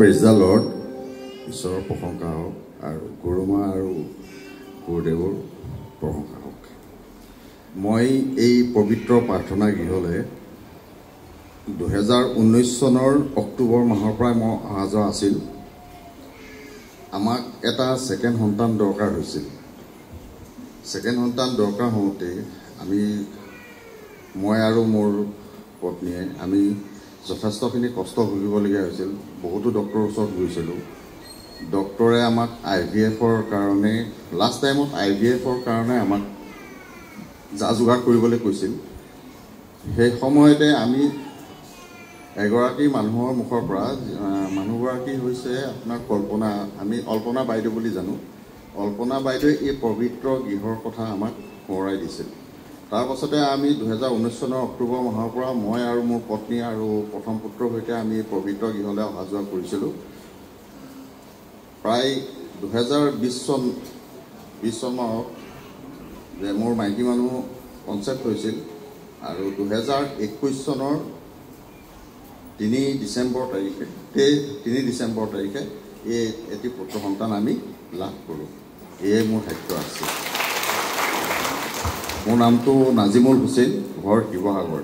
Praise the Lord. ঈশ্বৰৰ প্ৰশংসা হওক আৰু গুৰুমা আৰু গুৰুদেৱৰ প্ৰশংসা হওক। মই এই পবিত্ৰ প্ৰাৰ্থনা গৃহলৈ 2019 চনৰ অক্টোবৰ মাহৰ পৰা মই অহা যোৱা আছিল। আমাক এটা ছেকেণ্ড সন্তান দৰকাৰ হৈছিল। ছেকেণ্ড সন্তান দৰকাৰ হওঁতে মই আৰু মোৰ পত্নীয়ে আমি যথেষ্টখিনি কষ্ট ভুগিবলগীয়া হৈছিল। বহুতো ডক্টৰৰ ওচৰত গৈছিলোঁ। ডক্টৰে আমাক IVF-ৰ কাৰণে লাষ্ট টাইমত IVF-ৰ কাৰণে আমাক যা যোগাৰ কৰিবলৈ কৈছিল। সেই সময়তে আমি এগৰাকী মানুহৰ মুখৰ পৰা মানুহগৰাকী হৈছে আপোনাৰ আমি অল্পনা বাইদেউ বুলি জানো। অল্পনা বাইদেৱে এই পবিত্ৰ গৃহৰ কথা আমাক সোঁৱৰাই দিছিল। তাৰ পাছতে আমি 2019 চনৰ অক্টোবৰ মাহৰ পৰা মই আৰু মোৰ পত্নী আৰু প্ৰথম পুত্ৰৰ সৈতে আমি পবিত্ৰ গৃহলৈ অহা যোৱা কৰিছিলোঁ। প্ৰায় 2020 চনত যে মোৰ মাইকী মানুহ কনচেপ্ট হৈছিল আৰু 2021 চনৰ 3 ডিচেম্বৰ তাৰিখে এটি পুত্ৰ সন্তান আমি লাভ কৰোঁ। এয়ে মোৰ সাক্ষ্য আছে। মোৰ নামটো নাজিমুল হুছেইন, ঘৰ শিৱসাগৰ।